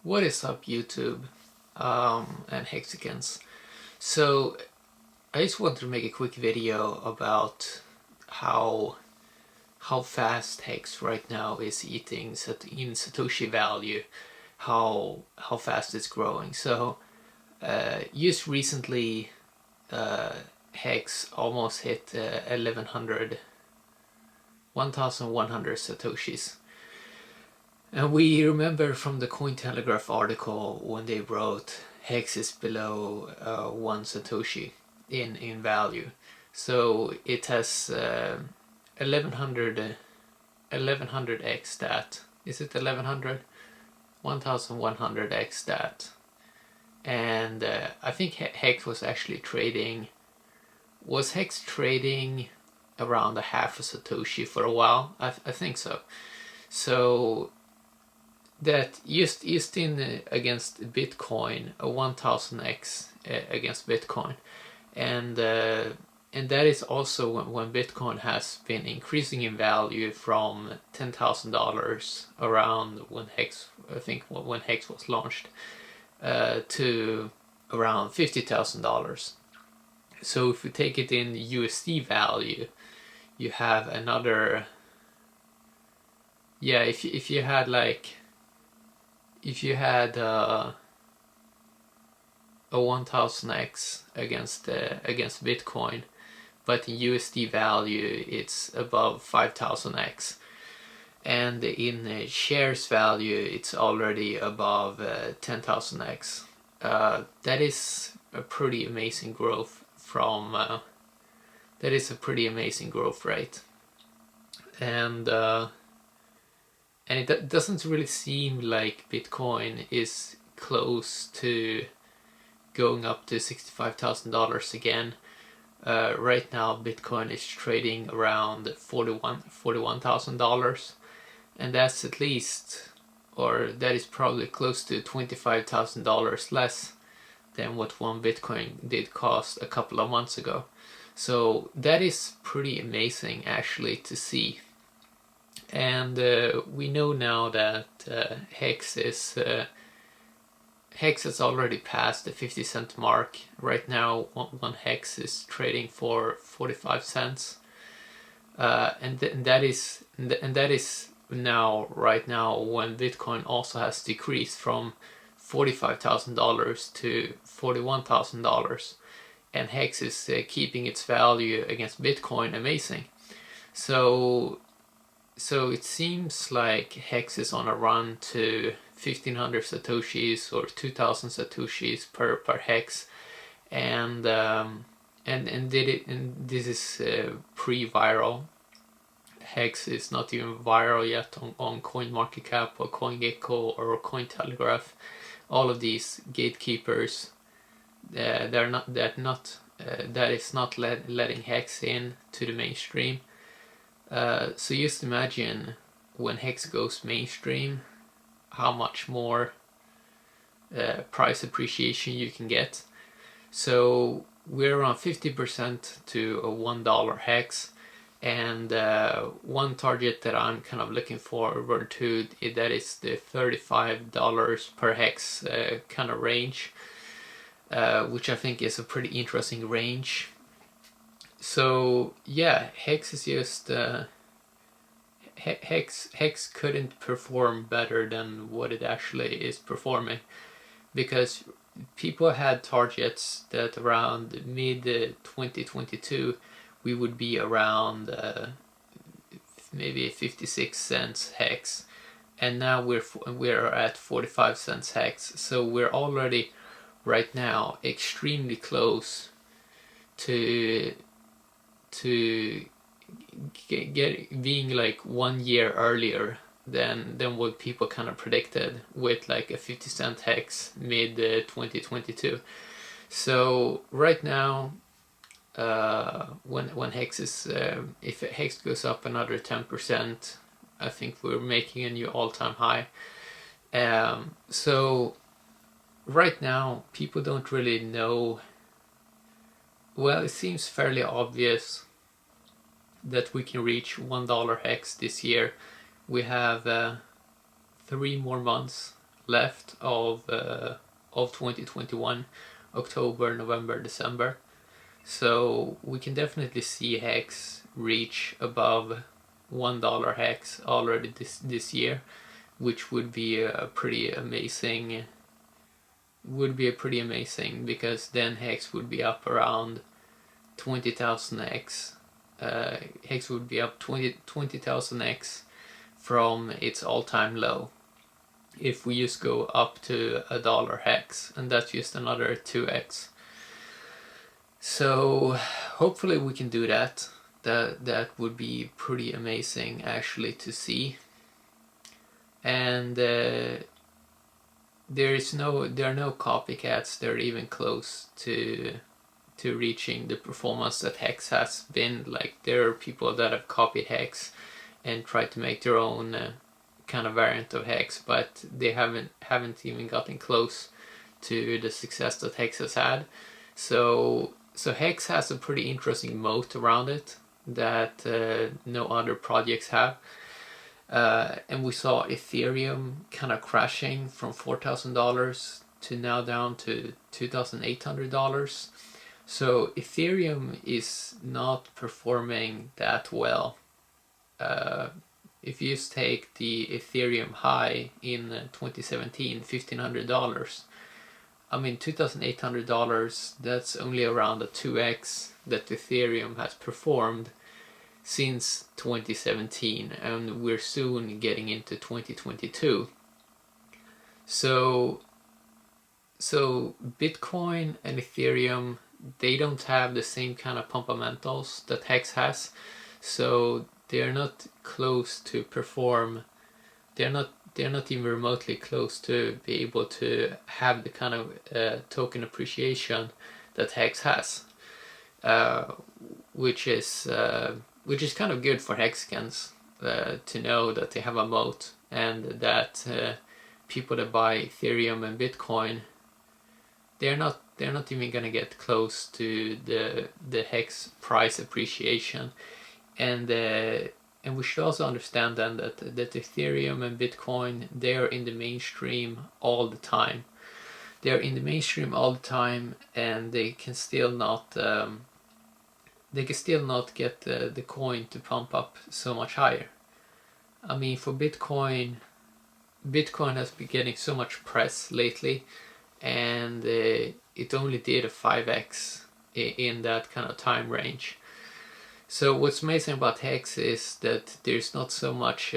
What is up, YouTube and Hexicans? So I just wanted to make a quick video about how fast Hex right now is eating in Satoshi value, how fast it's growing. So just recently, Hex almost hit 1,100 Satoshis. And we remember from the Cointelegraph article when they wrote Hex is below 1 Satoshi in value. So it has 1100x that. Is it 1100? 1100x that. And I think Hex was actually trading. Was Hex trading around a half a Satoshi for a while? I think so. So that just in against Bitcoin, a 1000x against Bitcoin, and that is also when Bitcoin has been increasing in value from $10,000 around when Hex, I think when Hex was launched, to around $50,000. So if we take it in USD value, you have another, yeah, if you had like, if you had a 1000x against Bitcoin, but in USD value it's above 5000x, and in shares value it's already above 10,000x. That is a pretty amazing growth from. That is a pretty amazing growth rate, and it doesn't really seem like Bitcoin is close to going up to $65,000 again. Right now Bitcoin is trading around $41,000, and that's at least, or that is probably close to $25,000 less than what one Bitcoin did cost a couple of months ago. So that is pretty amazing actually to see. And we know now that Hex has already passed the 50-cent mark. Right now, one Hex is trading for 45 cents, and that is now right now when Bitcoin also has decreased from $45,000 to $41,000, and Hex is keeping its value against Bitcoin amazing. So it seems like Hex is on a run to 1500 Satoshis or 2000 Satoshis per Hex, and this is pre-viral. Hex is not even viral yet on CoinMarketCap or CoinGecko or Cointelegraph. All of these gatekeepers, that is not letting Hex in to the mainstream. So just imagine when Hex goes mainstream, how much more price appreciation you can get. So we're around 50% to a $1 Hex, and one target that I'm kind of looking forward to, that is the $35 per Hex kind of range, which I think is a pretty interesting range. So yeah, Hex is just Hex couldn't perform better than what it actually is performing, because people had targets that around mid 2022 we would be around maybe 56 cents Hex, and now we're at 45 cents Hex. So we're already right now extremely close to being like 1 year earlier than what people kind of predicted, with like a 50-cent Hex mid 2022. So right now, when Hex is if Hex goes up another 10%, I think we're making a new all-time high. So right now people don't really know. Well, it seems fairly obvious that we can reach $1 Hex this year. We have 3 more months left of 2021, October, November, December. So we can definitely see HEX reach above $1 HEX already this year, which would be a pretty amazing. Because then HEX would be up around 20,000x. HEX would be up 20,000x from its all-time low if we just go up to $1 HEX, and that's just another 2x. So hopefully we can do that. That would be pretty amazing actually to see. And there are no copycats that are even close to reaching the performance that HEX has been. Like, there are people that have copied HEX and tried to make their own kind of variant of HEX, but they haven't even gotten close to the success that HEX has had. So HEX has a pretty interesting moat around it that no other projects have. And we saw Ethereum kind of crashing from $4,000 to now down to $2,800. So Ethereum is not performing that well. If you just take the Ethereum high in 2017, $1,500, I mean $2,800, that's only around a 2x that Ethereum has performed since 2017, and we're soon getting into 2022. So Bitcoin and Ethereum, they don't have the same kind of fundamentals that HEX has, so they're not close to perform. They're not even remotely close to be able to have the kind of token appreciation that HEX has, which is kind of good for Hexicans to know that they have a moat, and that people that buy Ethereum and Bitcoin, they're not even gonna get close to the HEX price appreciation, and we should also understand then that Ethereum and Bitcoin, they are in the mainstream all the time. They are in the mainstream all the time, and they can still not get the coin to pump up so much higher. I mean, for Bitcoin has been getting so much press lately, and it only did a 5x in that kind of time range. So what's amazing about HEX is that there's not so many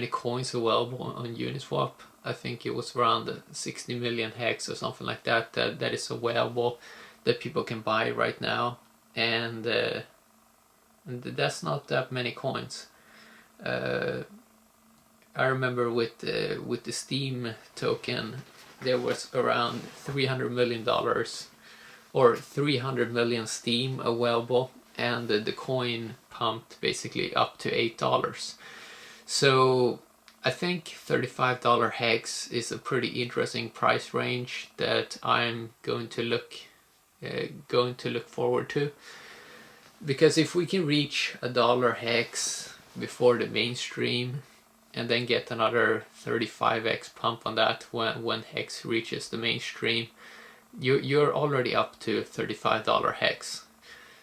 coins available on Uniswap. I think it was around 60 million HEX or something like that that is available, that people can buy right now, and that's not that many coins. I remember with the Steam token, there was around $300 million or 300 million Steam available, and the coin pumped basically up to $8. So I think $35 HEX is a pretty interesting price range that I'm going to look forward to, because if we can reach $1 HEX before the mainstream, and then get another 35x pump on that when HEX reaches the mainstream, you're already up to $35 HEX.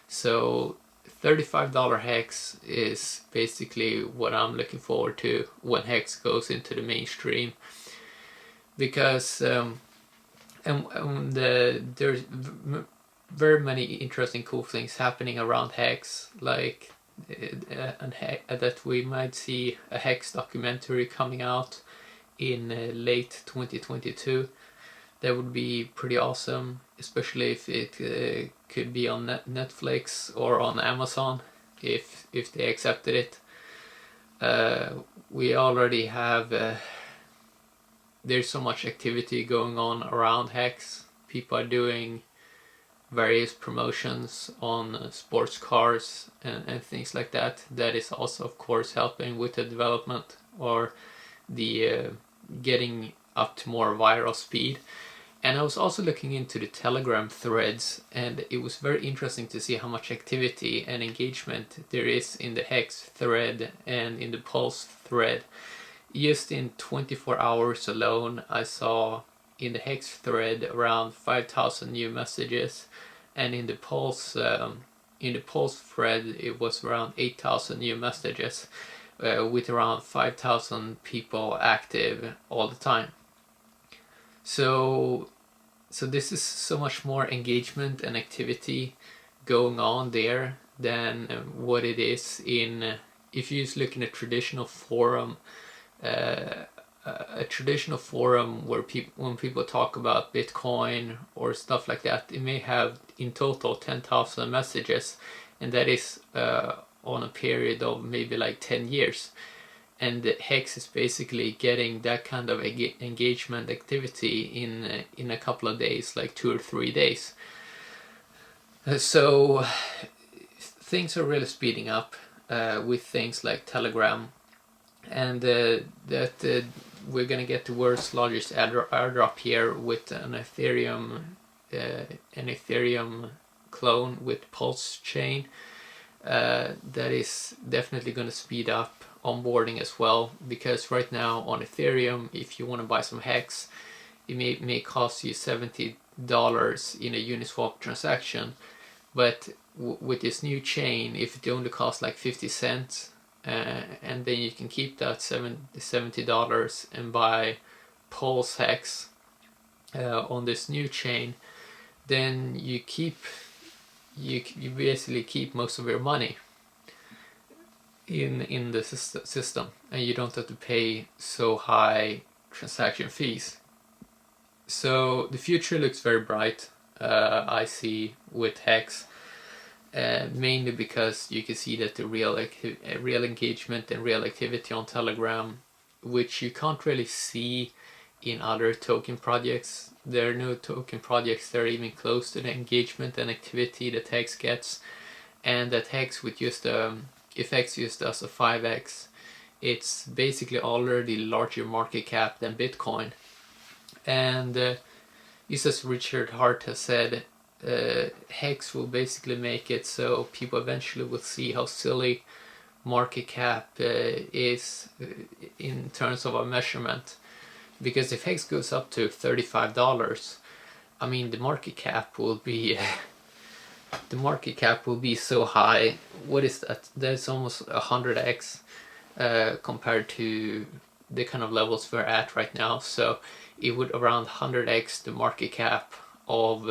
So $35 HEX is basically what I'm looking forward to when HEX goes into the mainstream, because there's very many interesting cool things happening around HEX, like that we might see a HEX documentary coming out in late 2022. That would be pretty awesome, especially if it could be on Netflix or on Amazon, if they accepted it. We already have there's so much activity going on around HEX. People are doing various promotions on sports cars and things like that. That is also, of course, helping with the development, or the getting up to more viral speed. And I was also looking into the Telegram threads, and it was very interesting to see how much activity and engagement there is in the HEX thread and in the Pulse thread. Just in 24 hours alone, I saw in the HEX thread around 5,000 new messages, and in the Pulse thread it was around 8,000 new messages, with around 5,000 people active all the time. So this is so much more engagement and activity going on there than what it is in, if you just look in a traditional forum. A traditional forum where when people talk about Bitcoin or stuff like that, it may have in total 10,000 messages, and that is on a period of maybe like 10 years. And HEX is basically getting that kind of engagement activity in a couple of days, like 2 or 3 days. So things are really speeding up with things like Telegram, and that we're gonna get the world's largest airdrop here with an Ethereum clone with Pulse chain. That is definitely going to speed up onboarding as well, because right now on Ethereum, if you want to buy some HEX, it may cost you $70 in a Uniswap transaction, but with this new chain, if it only costs like 50 cents, and then you can keep that $70 and buy Pulse HEX on this new chain, then you basically keep most of your money in the system, and you don't have to pay so high transaction fees. So the future looks very bright, I see, with HEX, mainly because you can see that the real engagement and real activity on Telegram, which you can't really see in other token projects. There are no token projects that are even close to the engagement and activity that HEX gets, and that HEX with just if HEX just does a 5x, it's basically already larger market cap than Bitcoin. And just as Richard Hart has said, HEX will basically make it so people eventually will see how silly market cap is in terms of a measurement. Because if HEX goes up to $35, I mean the market cap will be so high. What is that? That's almost 100x compared to the kind of levels we're at right now. So it would around 100x the market cap of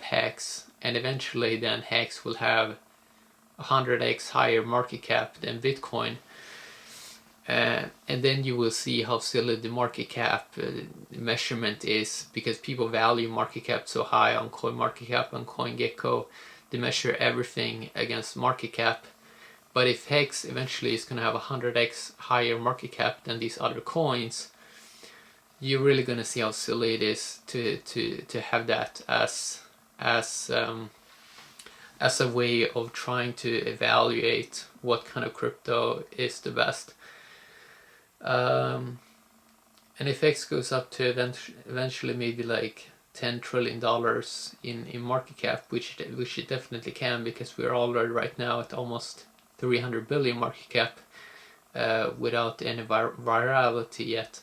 HEX, and eventually then HEX will have 100x higher market cap than Bitcoin. And then you will see how silly the market cap measurement is, because people value market cap so high on CoinMarketCap and CoinGecko. They measure everything against market cap. But if HEX eventually is going to have 100x higher market cap than these other coins, you're really going to see how silly it is to have that as a way of trying to evaluate what kind of crypto is the best. And if HEX goes up to eventually maybe like $10 trillion in market cap, which it definitely can, because we're already right now at almost 300 billion market cap without any virality yet,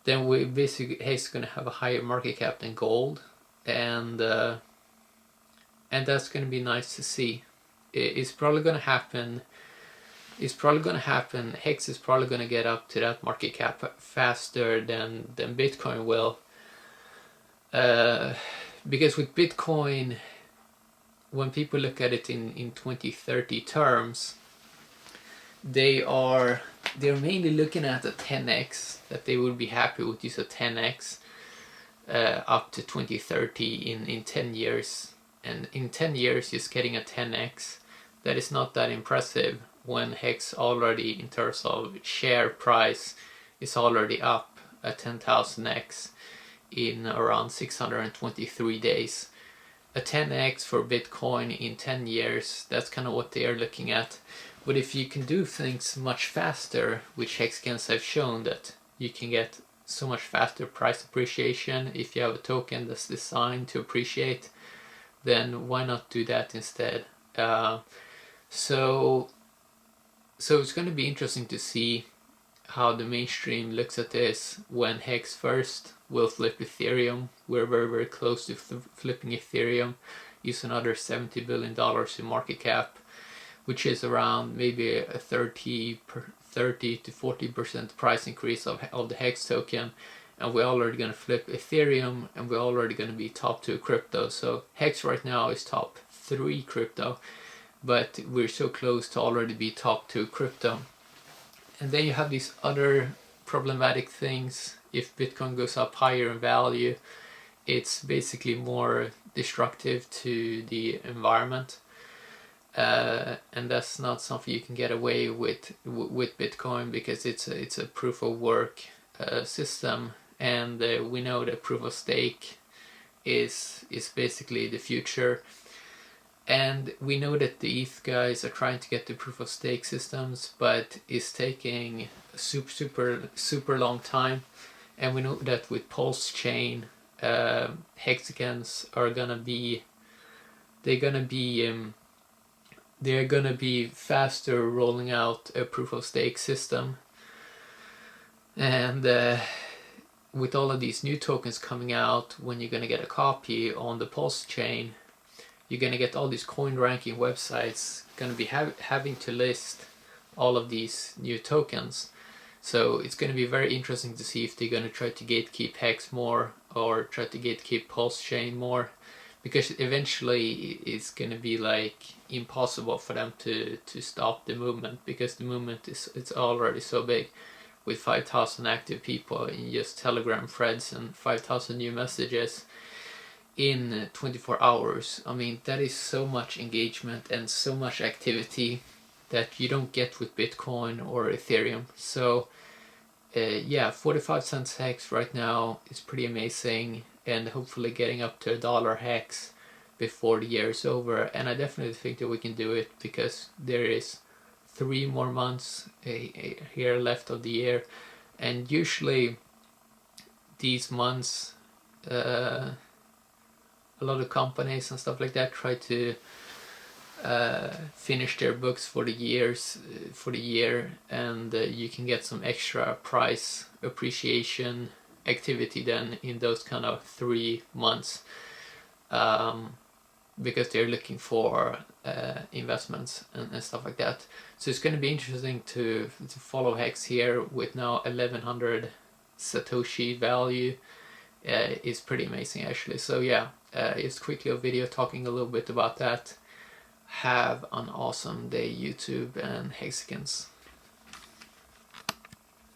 then we basically HEX is going to have a higher market cap than gold, and that's going to be nice to see. It's probably going to happen. HEX is probably going to get up to that market cap faster than Bitcoin will, because with Bitcoin, when people look at it in 2030 terms, they're mainly looking at a 10x, that they would be happy with just a 10x up to 2030 in 10 years. And in 10 years, just getting a 10x, that is not that impressive when HEX already, in terms of share price, is already up at 10,000x in around 623 days. A 10x for Bitcoin in 10 years, that's kind of what they are looking at. But if you can do things much faster, which HEXcans have shown that you can get so much faster price appreciation if you have a token that's designed to appreciate, then why not do that instead? So it's going to be interesting to see how the mainstream looks at this. When HEX first will flip Ethereum, we're very close to flipping Ethereum. Use another $70 billion in market cap, which is around maybe a 30 to 40% price increase of the HEX token. And we're already going to flip Ethereum, and we're already going to be top 2 crypto. So HEX right now is top 3 crypto, but we're so close to already be top 2 crypto. And then you have these other problematic things. If Bitcoin goes up higher in value, it's basically more destructive to the environment. And that's not something you can get away with Bitcoin, because it's a proof of work system, and we know that proof of stake is basically the future. And we know that the ETH guys are trying to get to proof of stake systems, but it's taking a super long time. And we know that with Pulse Chain, hexagons are gonna be faster rolling out a proof of stake system. And with all of these new tokens coming out, when you're gonna get a copy on the Pulse chain, you're gonna get all these coin ranking websites gonna be having to list all of these new tokens. So it's gonna be very interesting to see if they're gonna try to gatekeep HEX more, or try to gatekeep Pulse chain more, because eventually it's gonna be like impossible for them to stop the movement, because the movement it's already so big, with 5,000 active people in just Telegram threads and 5,000 new messages in 24 hours. I mean, that is so much engagement and so much activity that you don't get with Bitcoin or Ethereum. So yeah, 45 cents HEX right now is pretty amazing, and hopefully getting up to $1 HEX before the year is over. And I definitely think that we can do it, because there is 3 more months here left of the year, and usually these months a lot of companies and stuff like that try to finish their books for the year, and you can get some extra price appreciation activity then in those kind of 3 months, because they're looking for investments and stuff like that. So it's going to be interesting to follow HEX here with now 1100 Satoshi value. Is pretty amazing actually. So yeah, just quickly a video talking a little bit about that. Have an awesome day, YouTube and Hexagons.